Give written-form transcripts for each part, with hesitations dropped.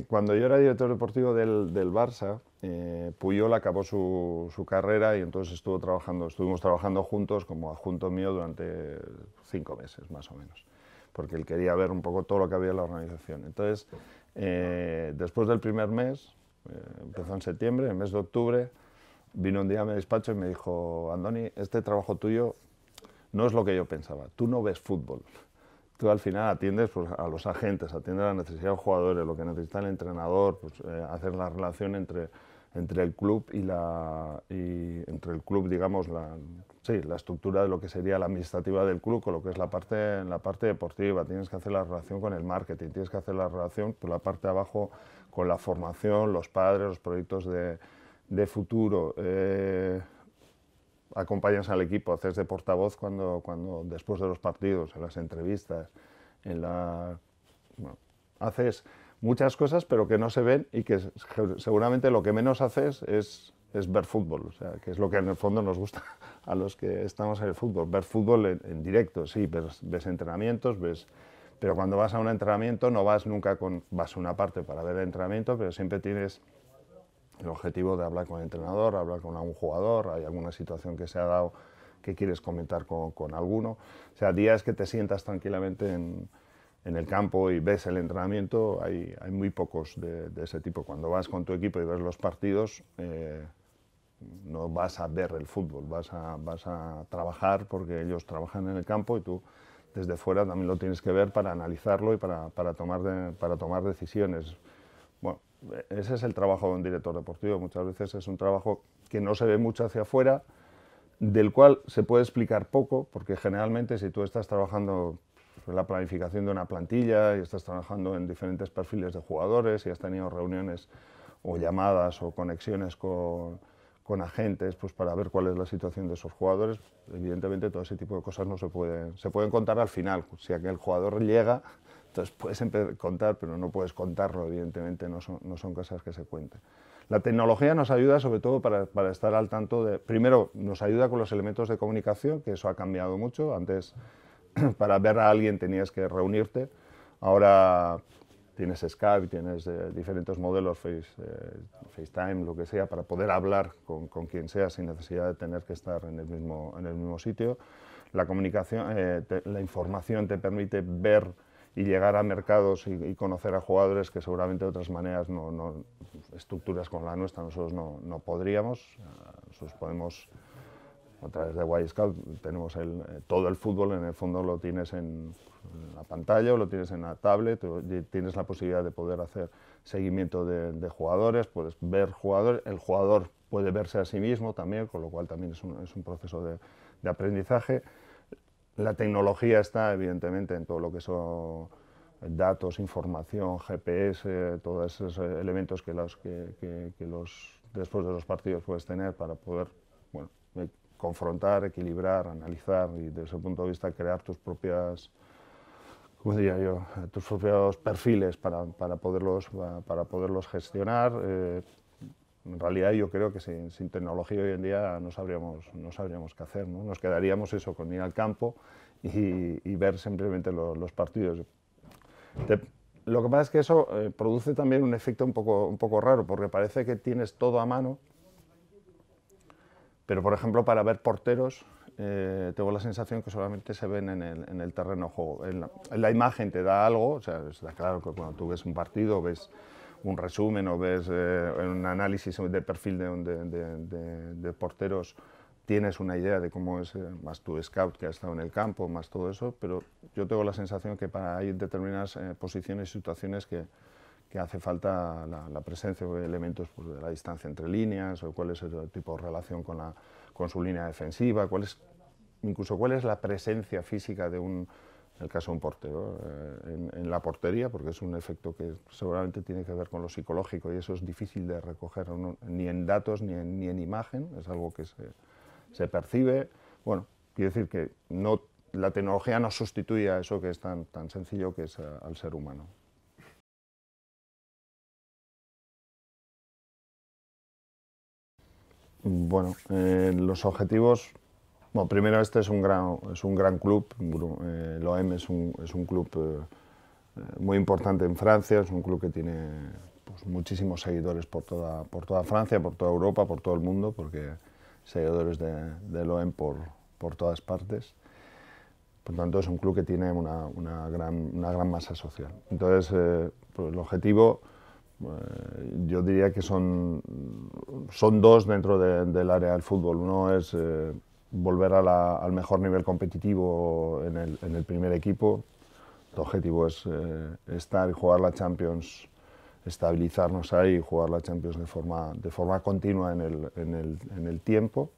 cuando yo era director deportivo del Barça, Puyol acabó su carrera y entonces estuvimos trabajando juntos como adjunto mío durante 5 meses más o menos, porque él quería ver un poco todo lo que había en la organización. Entonces, después del primer mes, empezó en septiembre, en el mes de octubre, vino un día a mi despacho y me dijo: Andoni, este trabajo tuyo no es lo que yo pensaba, tú no ves fútbol. Tú al final atiendes pues, a los agentes, atiendes a la necesidad de los jugadores, lo que necesita el entrenador, pues, hacer la relación entre el club entre el club, digamos, sí, la estructura de lo que sería la administrativa del club con lo que es la parte deportiva. Tienes que hacer la relación con el marketing, tienes que hacer la relación por la parte de abajo con la formación, los padres, los proyectos de futuro. Acompañas al equipo, haces de portavoz cuando después de los partidos, en las entrevistas, bueno, haces muchas cosas pero que no se ven y que seguramente lo que menos haces es ver fútbol, o sea, que es lo que en el fondo nos gusta a los que estamos en el fútbol, ver fútbol en directo, sí, ves entrenamientos, pero cuando vas a un entrenamiento no vas nunca vas a una parte para ver el entrenamiento, pero siempre tienes el objetivo de hablar con el entrenador, hablar con algún jugador, hay alguna situación que se ha dado que quieres comentar con alguno. O sea, días que te sientas tranquilamente en el campo y ves el entrenamiento, hay muy pocos de ese tipo. Cuando vas con tu equipo y ves los partidos, no vas a ver el fútbol, vas a trabajar porque ellos trabajan en el campo y tú desde fuera también lo tienes que ver para analizarlo y para tomar decisiones. Bueno, ese es el trabajo de un director deportivo. Muchas veces es un trabajo que no se ve mucho hacia afuera, del cual se puede explicar poco, porque generalmente si tú estás trabajando en la planificación de una plantilla y estás trabajando en diferentes perfiles de jugadores y has tenido reuniones o llamadas o conexiones con agentes pues para ver cuál es la situación de esos jugadores, evidentemente todo ese tipo de cosas no se pueden contar al final. Si aquel jugador llega, entonces puedes contar, pero no puedes contarlo, evidentemente no son cosas que se cuenten. La tecnología nos ayuda sobre todo para estar al tanto de... Primero, nos ayuda con los elementos de comunicación, que eso ha cambiado mucho. Antes, para ver a alguien tenías que reunirte. Ahora tienes Skype, tienes diferentes modelos, FaceTime, lo que sea, para poder hablar con quien sea sin necesidad de tener que estar en el mismo sitio. La comunicación, la información te permite ver y llegar a mercados y conocer a jugadores que seguramente de otras maneras, estructuras como la nuestra, nosotros no podríamos. Nosotros podemos, a través de Wisecout, tenemos todo el fútbol, en el fondo lo tienes en la pantalla o lo tienes en la tablet, tienes la posibilidad de poder hacer seguimiento de jugadores, puedes ver jugadores, el jugador puede verse a sí mismo también, con lo cual también es un proceso de aprendizaje. La tecnología está evidentemente en todo lo que son datos, información, GPS, todos esos elementos que después de los partidos puedes tener para poder, bueno, confrontar, equilibrar, analizar y desde ese punto de vista crear tus propias, ¿cómo diría yo?, tus propios perfiles para poderlos gestionar. En realidad yo creo que sin tecnología hoy en día no sabríamos qué hacer, ¿no? Nos quedaríamos eso con ir al campo y ver simplemente los partidos. Lo que pasa es que eso produce también un efecto un poco raro, porque parece que tienes todo a mano, pero por ejemplo para ver porteros tengo la sensación que solamente se ven en el terreno de juego. En la imagen te da algo, o sea, está claro que cuando tú ves un partido, ves un resumen o ves un análisis de perfil de porteros, tienes una idea de cómo es, más tu scout que ha estado en el campo, más todo eso, pero yo tengo la sensación que hay determinadas posiciones y situaciones que hace falta la presencia de elementos pues, de la distancia entre líneas, o cuál es el tipo de relación con su línea defensiva, incluso cuál es la presencia física en el caso de un portero, en la portería, porque es un efecto que seguramente tiene que ver con lo psicológico y eso es difícil de recoger ni en datos ni en imagen, es algo que se percibe. Bueno, quiero decir que la tecnología no sustituye a eso que es tan sencillo que es al ser humano. Bueno, los objetivos, bueno, primero este es un gran club, el OM es un club muy importante en Francia, es un club que tiene pues, muchísimos seguidores por toda Francia, por toda Europa, por todo el mundo, porque seguidores de l'OM por todas partes. Por tanto, es un club que tiene una gran masa social. Entonces, pues el objetivo, yo diría que son dos dentro del área del fútbol. Uno es volver al mejor nivel competitivo en el primer equipo. El objetivo es estar y jugar la Champions, estabilizarnos ahí y jugar la Champions de forma continua en el tiempo.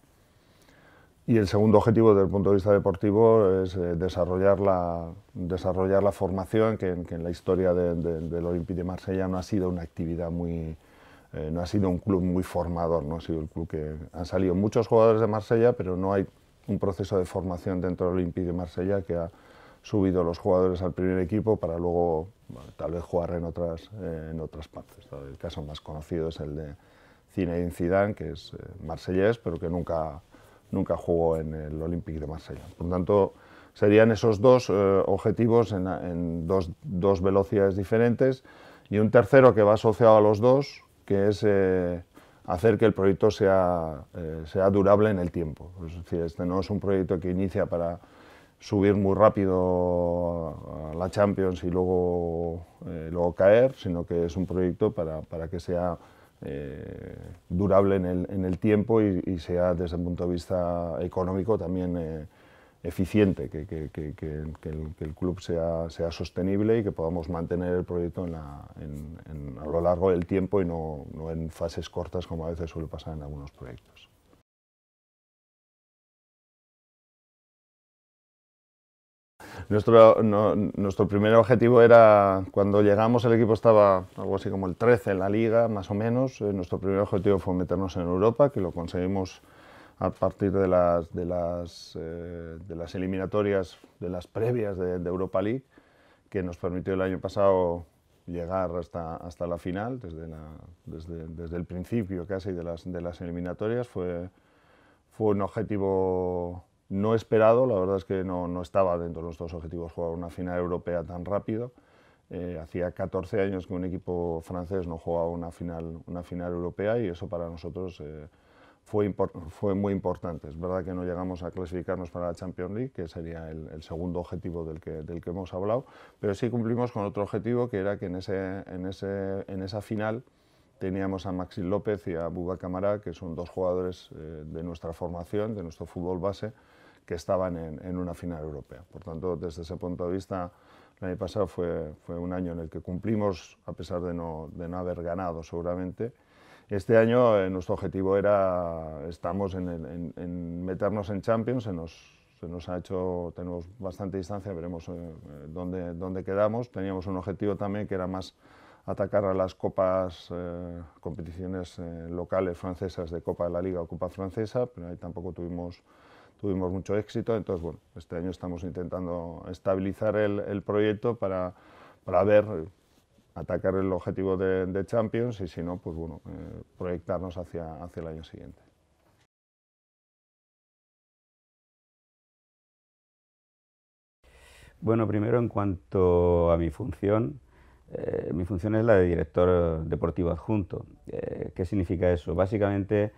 Y el segundo objetivo desde el punto de vista deportivo es desarrollar la formación, que en la historia del Olympique de Marsella no ha sido una actividad no ha sido un club muy formador, no ha sido el club que han salido muchos jugadores de Marsella, pero no hay un proceso de formación dentro del Olympique de Marsella que ha subido los jugadores al primer equipo para luego tal vez jugar en otras partes. El caso más conocido es el de Zinedine Zidane, que es marsellés, pero que nunca jugó en el Olympique de Marsella. Por lo tanto, serían esos dos objetivos en dos velocidades diferentes, y un tercero que va asociado a los dos, que es hacer que el proyecto sea durable en el tiempo. Es decir, este no es un proyecto que inicia para subir muy rápido a la Champions y luego caer, sino que es un proyecto para que sea durable en el tiempo y sea desde el punto de vista económico también eficiente, que el club sea sostenible y que podamos mantener el proyecto a lo largo del tiempo y no en fases cortas como a veces suele pasar en algunos proyectos. Nuestro primer objetivo era, cuando llegamos el equipo estaba algo así como el 13 en la liga, más o menos. Nuestro primer objetivo fue meternos en Europa, que lo conseguimos a partir de las eliminatorias, de las previas de Europa League, que nos permitió el año pasado llegar hasta la final, desde el principio casi de las eliminatorias. Fue un objetivo no esperado, la verdad es que no estaba dentro de nuestros objetivos jugar una final europea tan rápido. Hacía 14 años que un equipo francés no jugaba una final europea, y eso para nosotros fue muy importante. Es verdad que no llegamos a clasificarnos para la Champions League, que sería el segundo objetivo del que hemos hablado, pero sí cumplimos con otro objetivo, que era que en esa final teníamos a Maxi López y a Bouba Camara, que son dos jugadores de nuestra formación, de nuestro fútbol base, que estaban en una final europea. Por tanto, desde ese punto de vista, el año pasado fue un año en el que cumplimos, a pesar de no haber ganado seguramente. Este año nuestro objetivo estamos en meternos en Champions. Se nos ha hecho, tenemos bastante distancia, veremos dónde quedamos. Teníamos un objetivo también que era más atacar a las competiciones locales francesas de Copa de la Liga o Copa Francesa, pero ahí tampoco tuvimos mucho éxito. Entonces, bueno, este año estamos intentando estabilizar el proyecto para atacar el objetivo de Champions, y si no, pues bueno, proyectarnos hacia el año siguiente. Bueno, primero en cuanto a mi función es la de director deportivo adjunto. ¿Qué significa eso? Básicamente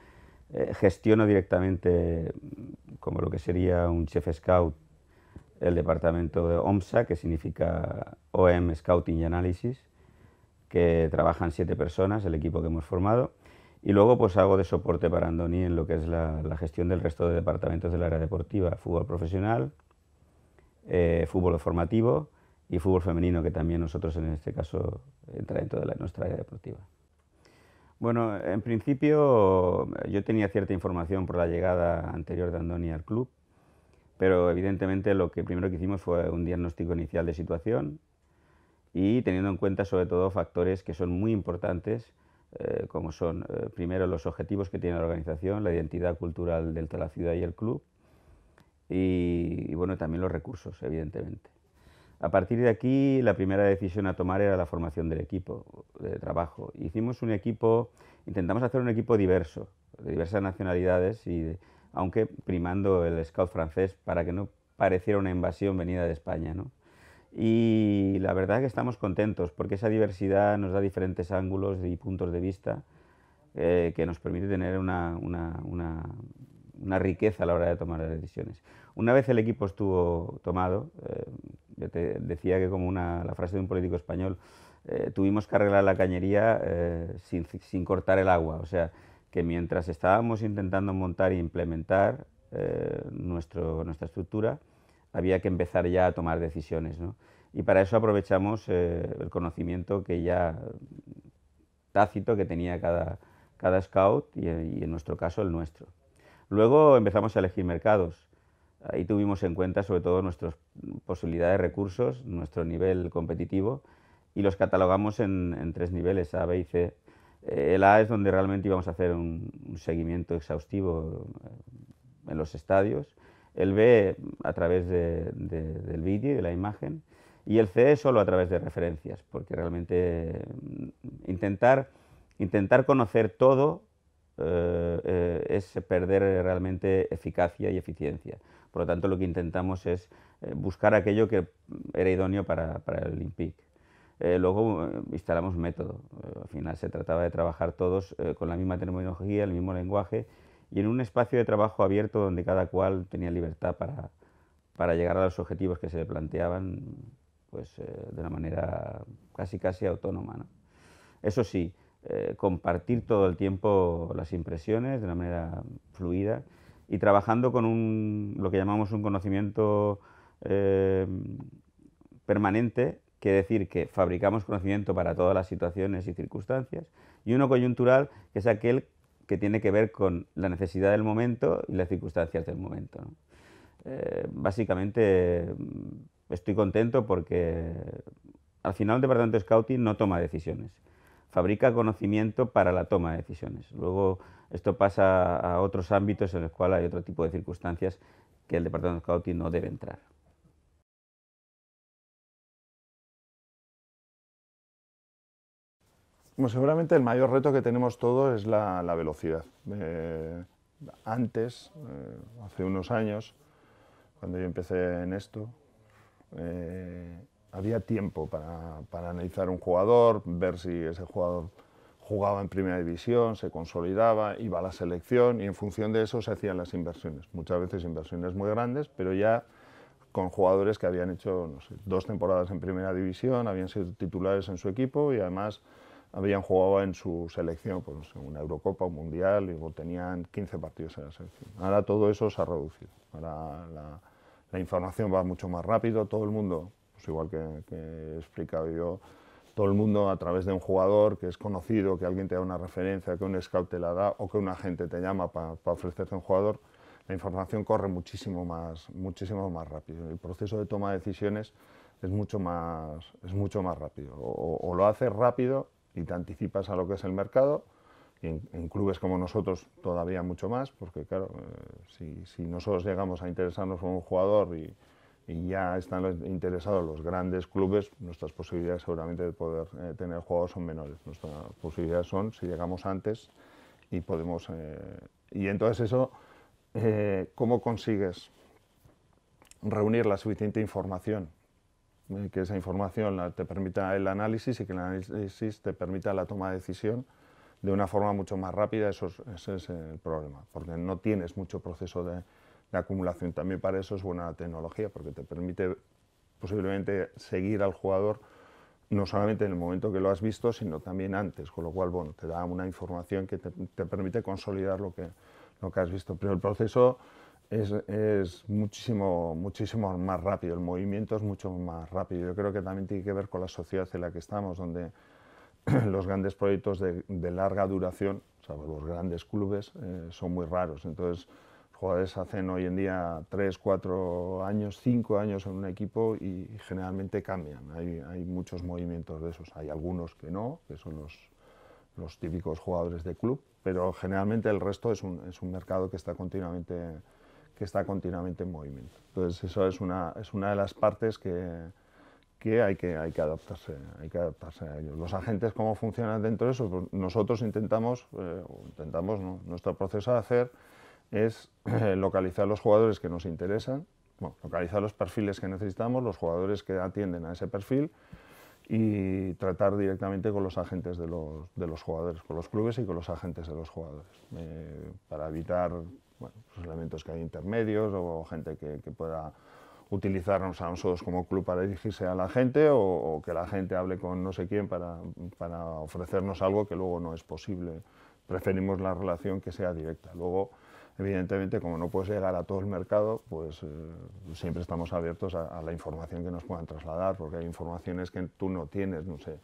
gestiono directamente, como lo que sería un chef scout, el departamento de OMSA, que significa OM Scouting y Análisis, que trabajan 7 personas, el equipo que hemos formado, y luego pues hago de soporte para Andoni en lo que es la gestión del resto de departamentos del área deportiva: fútbol profesional, fútbol formativo y fútbol femenino, que también nosotros en este caso entra dentro de nuestra área deportiva. Bueno, en principio yo tenía cierta información por la llegada anterior de Andoni al club, pero evidentemente lo que primero que hicimos fue un diagnóstico inicial de situación, y teniendo en cuenta sobre todo factores que son muy importantes, como son primero los objetivos que tiene la organización, la identidad cultural de la ciudad y el club, y bueno, también los recursos, evidentemente. A partir de aquí, la primera decisión a tomar era la formación del equipo de trabajo. Hicimos un equipo, intentamos hacer un equipo diverso, de diversas nacionalidades, aunque primando el scout francés para que no pareciera una invasión venida de España, ¿no? Y la verdad es que estamos contentos porque esa diversidad nos da diferentes ángulos y puntos de vista que nos permite tener una riqueza a la hora de tomar las decisiones. Una vez el equipo estuvo tomado, yo te decía que como la frase de un político español, tuvimos que arreglar la cañería sin cortar el agua, o sea, que mientras estábamos intentando montar e implementar nuestra estructura, había que empezar ya a tomar decisiones, ¿no? Y para eso aprovechamos el conocimiento que ya tácito que tenía cada scout y en nuestro caso el nuestro. Luego empezamos a elegir mercados. Ahí tuvimos en cuenta sobre todo nuestras posibilidades de recursos, nuestro nivel competitivo y los catalogamos en tres niveles, A, B y C. El A es donde realmente íbamos a hacer un seguimiento exhaustivo en los estadios, el B a través del vídeo y de la imagen y el C solo a través de referencias, porque realmente intentar conocer todo es perder realmente eficacia y eficiencia. Por lo tanto, lo que intentamos es buscar aquello que era idóneo para el Olympique. Luego instalamos método. Al final se trataba de trabajar todos con la misma terminología, el mismo lenguaje y en un espacio de trabajo abierto donde cada cual tenía libertad para llegar a los objetivos que se le planteaban pues, de una manera casi autónoma, ¿no? Eso sí, compartir todo el tiempo las impresiones de una manera fluida y trabajando con lo que llamamos un conocimiento permanente, quiere decir que fabricamos conocimiento para todas las situaciones y circunstancias, y uno coyuntural, que es aquel que tiene que ver con la necesidad del momento y las circunstancias del momento, ¿no? Básicamente estoy contento porque al final el departamento de Scouting no toma decisiones, fabrica conocimiento para la toma de decisiones. Luego esto pasa a otros ámbitos en los cuales hay otro tipo de circunstancias que el departamento de Scouting no debe entrar. Bueno, seguramente el mayor reto que tenemos todos es la velocidad. Antes, hace unos años, cuando yo empecé en esto, había tiempo para analizar un jugador, ver si ese jugador jugaba en primera división, se consolidaba, iba a la selección y en función de eso se hacían las inversiones. Muchas veces inversiones muy grandes, pero ya con jugadores que habían hecho, no sé, 2 temporadas en primera división, habían sido titulares en su equipo y además habían jugado en su selección, pues una Eurocopa, un Mundial, y tenían 15 partidos en la selección. Ahora todo eso se ha reducido. Ahora la información va mucho más rápido, todo el mundo, pues igual que he explicado yo, todo el mundo a través de un jugador que es conocido, que alguien te da una referencia, que un scout te la da o que un agente te llama para ofrecerte un jugador, la información corre muchísimo más rápido. El proceso de toma de decisiones es mucho más rápido. O lo haces rápido y te anticipas a lo que es el mercado, y en clubes como nosotros todavía mucho más, porque claro, si nosotros llegamos a interesarnos por un jugador y ya están interesados los grandes clubes, nuestras posibilidades seguramente de poder tener jugadores son menores. Nuestras posibilidades son si llegamos antes y podemos... y entonces eso, ¿cómo consigues reunir la suficiente información? Que esa información te permita el análisis y que el análisis te permita la toma de decisión de una forma mucho más rápida. Ese es el problema, porque no tienes mucho proceso de acumulación. También para eso es buena la tecnología, porque te permite posiblemente seguir al jugador no solamente en el momento que lo has visto, sino también antes, con lo cual bueno, te da una información que te permite consolidar lo que has visto. Pero el proceso es muchísimo más rápido, el movimiento es mucho más rápido. Yo creo que también tiene que ver con la sociedad en la que estamos, donde los grandes proyectos de larga duración, o sea, los grandes clubes, son muy raros. Entonces, los jugadores hacen hoy en día 3, 4 años, 5 años en un equipo y generalmente cambian. Hay muchos movimientos de esos. Hay algunos que no, que son los típicos jugadores de club, pero generalmente el resto es un mercado que está continuamente en movimiento. Entonces, eso es una de las partes que hay que adaptarse a ellos. Los agentes, ¿cómo funcionan dentro de eso? Pues nosotros intentamos, ¿no? Nuestro proceso de hacer es localizar los jugadores que nos interesan bueno, localizar los perfiles que necesitamos, los jugadores que atienden a ese perfil y tratar directamente con los agentes de los jugadores, con los clubes y con los agentes de los jugadores, para evitar bueno, pues elementos que hay intermedios o gente que pueda utilizarnos a nosotros como club para dirigirse a la gente o que la gente hable con no sé quién para ofrecernos algo que luego no es posible. Preferimos la relación que sea directa. Luego, evidentemente, como no puedes llegar a todo el mercado, pues siempre estamos abiertos a la información que nos puedan trasladar, porque hay informaciones que tú no tienes, no sé,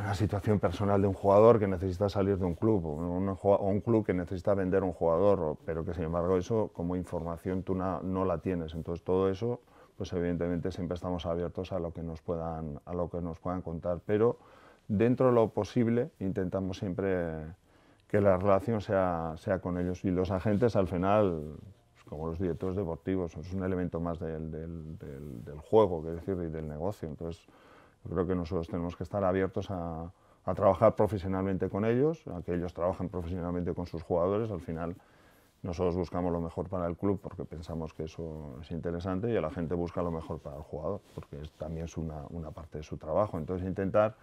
una situación personal de un jugador que necesita salir de un club o un club que necesita vender un jugador, pero que sin embargo eso como información tú no la tienes. Entonces todo eso, pues evidentemente siempre estamos abiertos a lo que nos puedan contar, pero dentro de lo posible intentamos siempre que la relación sea con ellos y los agentes al final, pues como los directores deportivos, es un elemento más del juego, que decir, y del negocio. Entonces, yo creo que nosotros tenemos que estar abiertos a trabajar profesionalmente con ellos, a que ellos trabajen profesionalmente con sus jugadores. Al final, nosotros buscamos lo mejor para el club porque pensamos que eso es interesante y la gente busca lo mejor para el jugador porque también es una parte de su trabajo. Entonces, intentar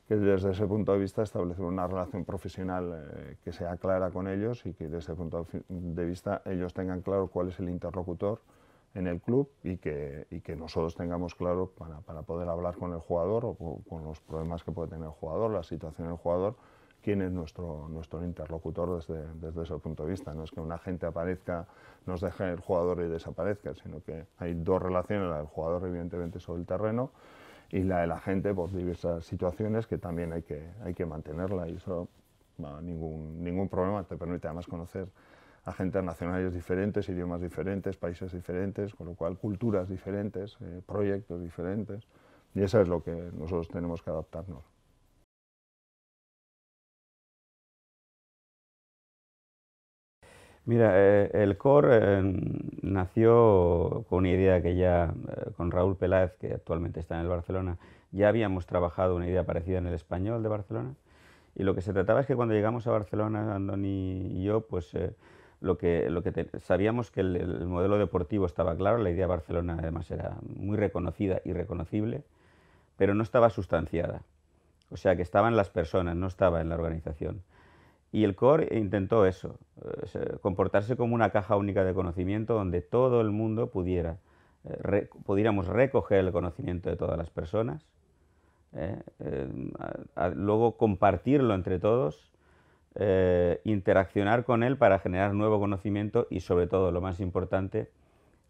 que desde ese punto de vista establecer una relación profesional que sea clara con ellos y que desde ese punto de vista ellos tengan claro cuál es el interlocutor en el club y que nosotros tengamos claro para poder hablar con el jugador o con los problemas que puede tener el jugador, la situación del jugador, quién es nuestro interlocutor desde ese punto de vista. No es que un agente aparezca, nos deje el jugador y desaparezca, sino que hay dos relaciones, la del jugador evidentemente sobre el terreno y la del agente por diversas situaciones que también hay que mantenerla y eso ningún problema, te permite además conocer agentes nacionales diferentes, idiomas diferentes, países diferentes, con lo cual culturas diferentes, proyectos diferentes, y eso es lo que nosotros tenemos que adaptarnos. Mira, el COR nació con una idea que ya, con Raúl Peláez, que actualmente está en el Barcelona, ya habíamos trabajado una idea parecida en el Español de Barcelona, y lo que se trataba es que cuando llegamos a Barcelona, Andoni y yo, pues sabíamos que el modelo deportivo estaba claro, la idea de Barcelona además era muy reconocida y reconocible, pero no estaba sustanciada. O sea, que estaba en las personas, no estaba en la organización. Y el COR intentó eso, comportarse como una caja única de conocimiento donde todo el mundo pudiéramos recoger el conocimiento de todas las personas, luego compartirlo entre todos, interaccionar con él para generar nuevo conocimiento y sobre todo, lo más importante,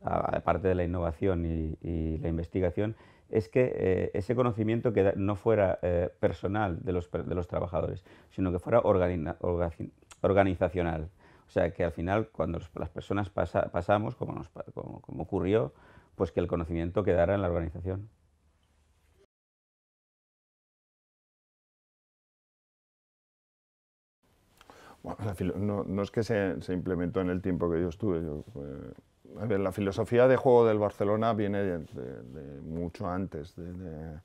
aparte de la innovación y la investigación, es que ese conocimiento que no fuera personal de los trabajadores, sino que fuera organizacional. O sea, que al final, cuando las personas pasamos, como ocurrió, pues que el conocimiento quedara en la organización. Bueno, no es que se implementó en el tiempo que yo estuve. A ver, la filosofía de juego del Barcelona viene de mucho antes, de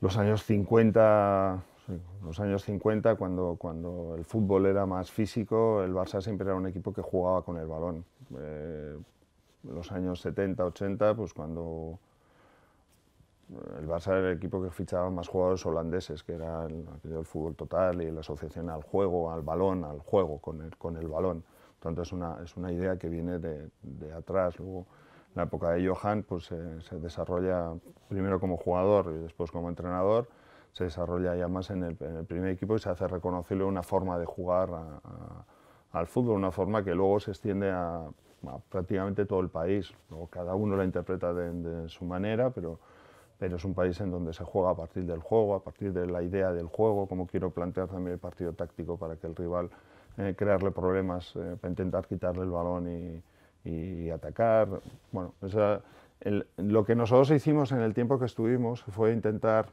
los años 50, sí, los años 50 cuando el fútbol era más físico, el Barça siempre era un equipo que jugaba con el balón. Los años 70, 80, pues cuando el Barça era el equipo que fichaba más jugadores holandeses, que era el fútbol total y la asociación al juego, al balón, al juego con el balón. Tanto es una idea que viene de atrás. Luego, en la época de Johan, pues se desarrolla primero como jugador y después como entrenador, se desarrolla ya más en el primer equipo y se hace reconocible una forma de jugar al fútbol, una forma que luego se extiende a prácticamente todo el país. Luego, cada uno la interpreta de su manera, pero es un país en donde se juega a partir del juego, a partir de la idea del juego, como quiero plantear también el partido táctico para que el rival crearle problemas, para intentar quitarle el balón y atacar. Bueno, lo que nosotros hicimos en el tiempo que estuvimos fue intentar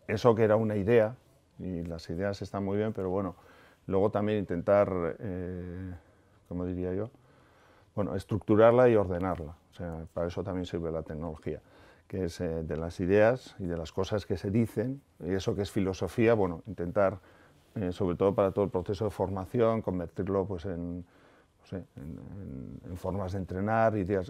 eso que era una idea, y las ideas están muy bien, pero bueno, luego también intentar, ¿cómo diría yo? Bueno, estructurarla y ordenarla. O sea, para eso también sirve la tecnología, que es de las ideas y de las cosas que se dicen, y eso que es filosofía, bueno, intentar, sobre todo para todo el proceso de formación, convertirlo pues, en no sé, en formas de entrenar, ideas,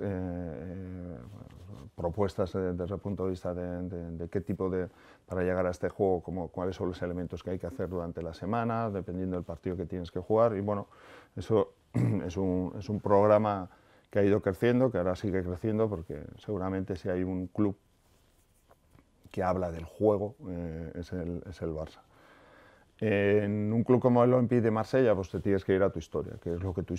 propuestas desde el punto de vista de qué tipo de, para llegar a este juego, cuáles son los elementos que hay que hacer durante la semana, dependiendo del partido que tienes que jugar. Y bueno, eso es un programa que ha ido creciendo, que ahora sigue creciendo, porque seguramente si hay un club que habla del juego, es el Barça. En un club como el Olympique de Marsella, pues te tienes que ir a tu historia, qué es lo que tu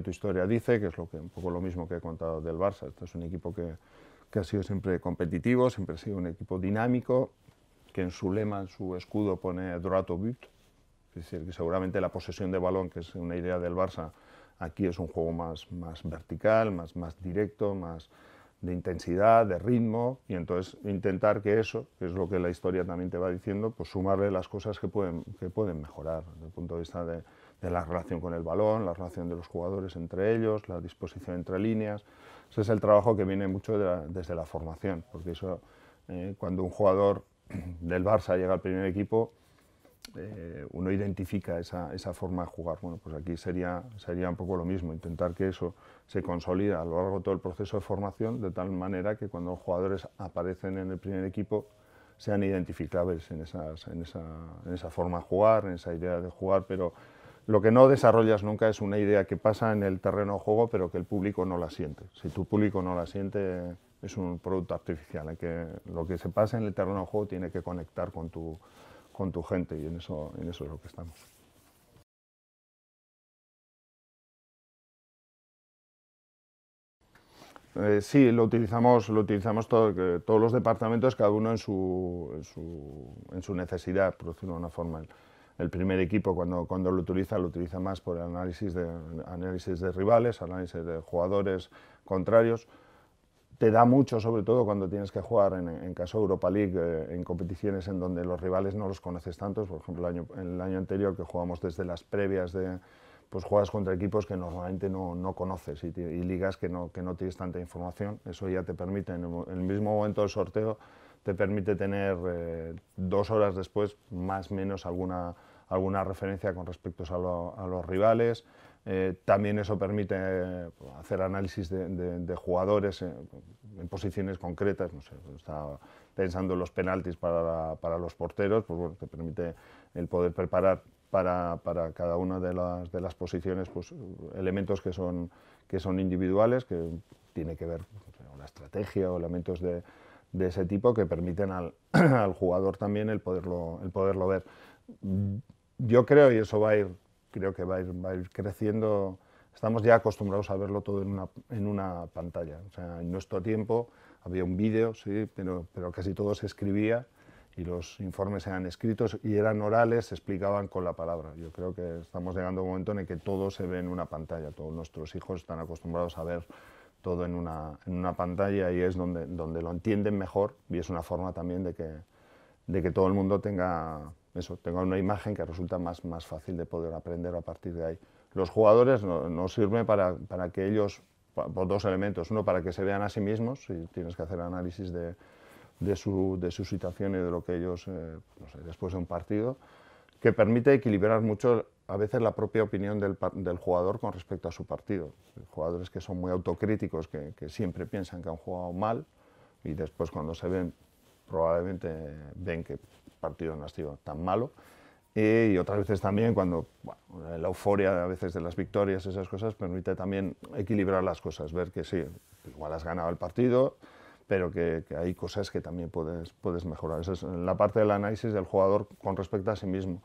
historia dice, que es un poco lo mismo que he contado del Barça. Este es un equipo que ha sido siempre competitivo, siempre ha sido un equipo dinámico, que en su lema, en su escudo pone droit au but, es decir, que seguramente la posesión de balón, que es una idea del Barça, aquí es un juego más vertical, más directo, más de intensidad, de ritmo, y entonces intentar que eso, que es lo que la historia también te va diciendo, pues sumarle las cosas que pueden mejorar desde el punto de vista de la relación con el balón, la relación de los jugadores entre ellos, la disposición entre líneas. Ese es el trabajo que viene mucho desde la formación, porque eso, cuando un jugador del Barça llega al primer equipo, uno identifica esa forma de jugar. Bueno, pues aquí sería un poco lo mismo, intentar que eso se consolida a lo largo de todo el proceso de formación, de tal manera que cuando los jugadores aparecen en el primer equipo sean identificables en esa forma de jugar, en esa idea de jugar, pero lo que no desarrollas nunca es una idea que pasa en el terreno de juego, pero que el público no la siente. Si tu público no la siente, es un producto artificial. Lo que se pasa en el terreno de juego tiene que conectar con tu gente, y en eso es lo que estamos. Sí, lo utilizamos todos los departamentos, cada uno en su necesidad, por decirlo de una forma. El primer equipo, cuando lo utiliza más por análisis de rivales, análisis de jugadores contrarios. Te da mucho, sobre todo cuando tienes que jugar, en caso de Europa League, en competiciones en donde los rivales no los conoces tantos. Por ejemplo, el año anterior, que jugamos desde las previas, pues juegas contra equipos que normalmente no conoces, y ligas que no tienes tanta información. Eso ya te permite, en el mismo momento del sorteo, te permite tener 2 horas después, más o menos, alguna referencia con respecto a los rivales. También eso permite hacer análisis de jugadores en posiciones concretas. No sé, estaba pensando en los penaltis para los porteros, pues bueno, te permite el poder preparar para cada una de las posiciones, pues elementos que son individuales, que tiene que ver con la estrategia o elementos de ese tipo, que permiten al jugador también el poderlo ver. Yo creo, y eso creo que va a ir creciendo. Estamos ya acostumbrados a verlo todo en una pantalla. O sea, en nuestro tiempo había un vídeo, sí, pero casi todo se escribía, y los informes eran escritos y eran orales, se explicaban con la palabra. Yo creo que estamos llegando a un momento en el que todo se ve en una pantalla. Todos nuestros hijos están acostumbrados a ver todo en una pantalla, y es donde lo entienden mejor, y es una forma también de que todo el mundo tenga una imagen que resulta más fácil de poder aprender a partir de ahí. Los jugadores nos sirven para que ellos, por 2 elementos: uno, para que se vean a sí mismos, si tienes que hacer análisis de su situación y de lo que ellos, no sé, después de un partido, que permite equilibrar mucho a veces la propia opinión del jugador con respecto a su partido. Jugadores que son muy autocríticos, que siempre piensan que han jugado mal, y después, cuando se ven, probablemente ven que el partido no ha sido tan malo. Y otras veces también, cuando la euforia a veces de las victorias, esas cosas, permite también equilibrar las cosas, ver que sí, igual has ganado el partido, pero que hay cosas que también puedes mejorar. Esa es la parte del análisis del jugador con respecto a sí mismo.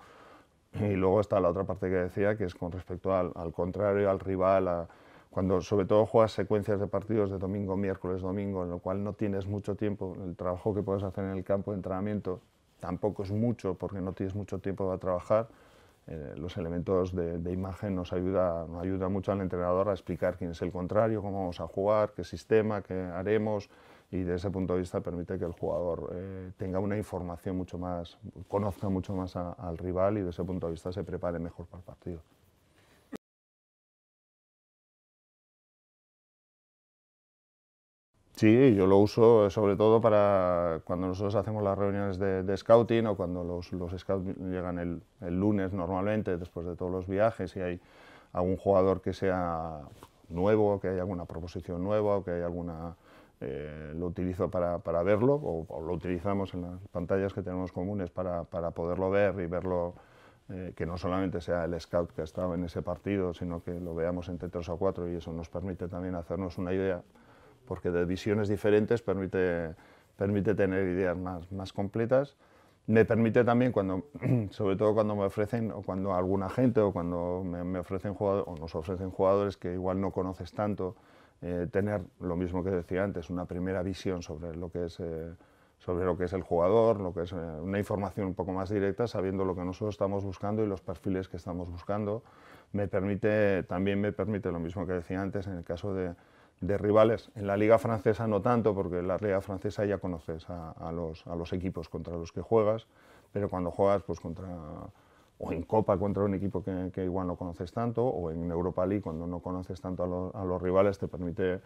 Y luego está la otra parte que decía, que es con respecto al contrario, al rival, cuando sobre todo juegas secuencias de partidos de domingo, miércoles, domingo, en lo cual no tienes mucho tiempo. El trabajo que puedes hacer en el campo de entrenamiento tampoco es mucho, porque no tienes mucho tiempo para trabajar. Los elementos de imagen nos ayuda mucho al entrenador a explicar quién es el contrario, cómo vamos a jugar, qué sistema, qué haremos, y de ese punto de vista permite que el jugador tenga una información mucho más, conozca mucho más al rival, y de ese punto de vista se prepare mejor para el partido. Sí, yo lo uso sobre todo para cuando nosotros hacemos las reuniones de scouting, o cuando los scouts llegan el lunes normalmente, después de todos los viajes, y hay algún jugador que sea nuevo, que haya alguna proposición nueva o que haya alguna... lo utilizo para verlo o lo utilizamos en las pantallas que tenemos comunes para poderlo ver y verlo, que no solamente sea el scout que ha estado en ese partido, sino que lo veamos entre 3 o 4 y eso nos permite también hacernos una idea, porque de visiones diferentes permite tener ideas más completas. Me permite también, sobre todo cuando me ofrecen, o cuando alguna gente, o cuando me ofrecen jugadores, o nos ofrecen jugadores que igual no conoces tanto, tener lo mismo que decía antes, una primera visión sobre lo que es el jugador, lo que es una información un poco más directa, sabiendo lo que nosotros estamos buscando y los perfiles que estamos buscando. También me permite lo mismo que decía antes, en el caso de rivales. En la Liga Francesa no tanto, porque en la Liga Francesa ya conoces a los equipos contra los que juegas, pero cuando juegas pues o en Copa contra un equipo que igual no conoces tanto, o en Europa League cuando no conoces tanto a los rivales, te permite,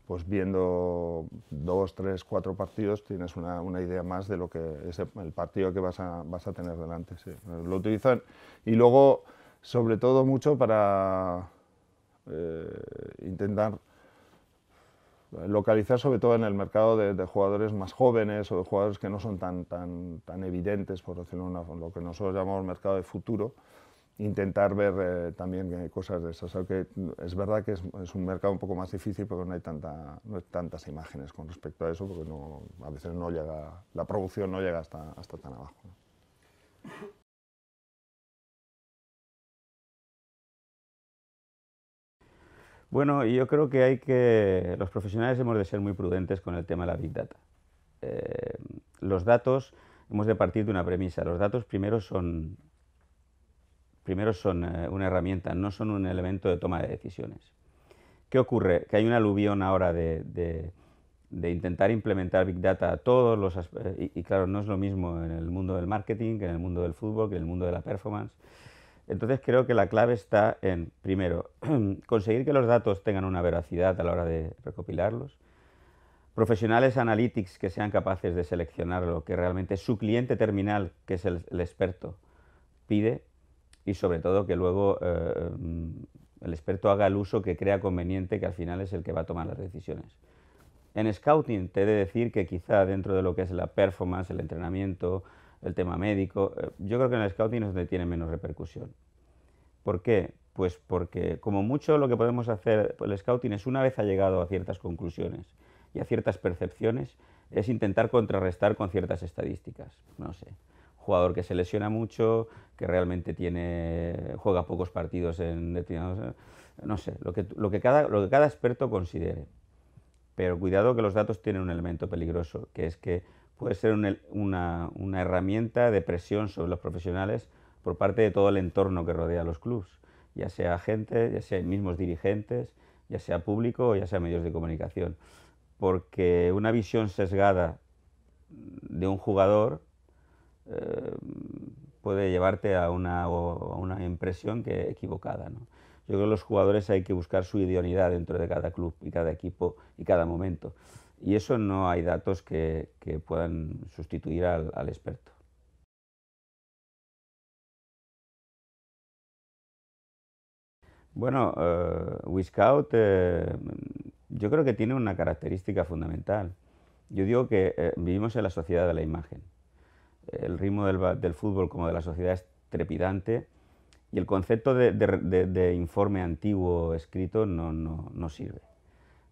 pues viendo 2, 3, 4 partidos, tienes una idea más de lo que es el partido que vas a tener delante. Sí. Lo utilizan y luego, sobre todo, mucho para intentar localizar, sobre todo en el mercado de jugadores más jóvenes o de jugadores que no son tan evidentes, por decirlo lo que nosotros llamamos mercado de futuro, intentar ver también cosas de esas. Aunque es verdad que es un mercado un poco más difícil porque no hay tantas imágenes con respecto a eso, porque a veces no llega, la producción no llega hasta tan abajo. Bueno, yo creo los profesionales hemos de ser muy prudentes con el tema de la Big Data. Los datos, hemos de partir de una premisa, los datos primero son una herramienta, no son un elemento de toma de decisiones. ¿Qué ocurre? Que hay una aluvión ahora de intentar implementar Big Data a todos los aspectos, y claro, no es lo mismo en el mundo del marketing, que en el mundo del fútbol, que en el mundo de la performance. Entonces creo que la clave está en, primero, conseguir que los datos tengan una veracidad a la hora de recopilarlos, profesionales analytics que sean capaces de seleccionar lo que realmente su cliente terminal, que es el experto, pide, y sobre todo que luego el experto haga el uso que crea conveniente, que al final es el que va a tomar las decisiones. En Scouting te he de decir que quizá dentro de lo que es la performance, el entrenamiento, el tema médico, yo creo que en el Scouting es donde tiene menos repercusión. ¿Por qué? Pues porque como mucho lo que podemos hacer, el Scouting es, una vez ha llegado a ciertas conclusiones y a ciertas percepciones, es intentar contrarrestar con ciertas estadísticas. No sé, jugador que se lesiona mucho, que realmente juega pocos partidos en determinados... No sé, lo que cada experto considere. Pero cuidado, que los datos tienen un elemento peligroso, que es que puede ser una herramienta de presión sobre los profesionales por parte de todo el entorno que rodea a los clubes, ya sea gente, ya sea mismos dirigentes, ya sea público o ya sea medios de comunicación. Porque una visión sesgada de un jugador puede llevarte a una impresión equivocada, ¿no? Yo creo que los jugadores hay que buscar su idoneidad dentro de cada club y cada equipo y cada momento. Y eso no hay datos que puedan sustituir al experto. Bueno, Wyscout yo creo que tiene una característica fundamental. Yo digo que vivimos en la sociedad de la imagen. El ritmo del fútbol como de la sociedad es trepidante y el concepto de informe antiguo escrito no sirve.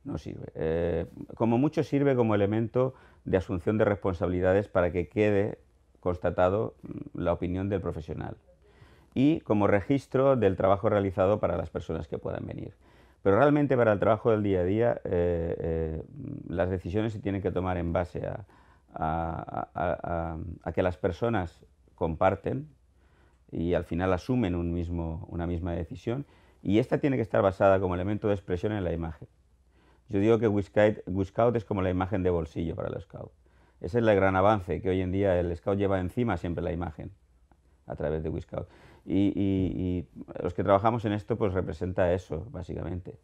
No sirve. Como mucho sirve como elemento de asunción de responsabilidades para que quede constatado la opinión del profesional y como registro del trabajo realizado para las personas que puedan venir. Pero realmente para el trabajo del día a día las decisiones se tienen que tomar en base a que las personas comparten y al final asumen una misma decisión, y esta tiene que estar basada como elemento de expresión en la imagen. Yo digo que Wyscout es como la imagen de bolsillo para el scout. Ese es el gran avance, que hoy en día el scout lleva encima siempre la imagen a través de Wyscout. Y los que trabajamos en esto pues representa eso, básicamente.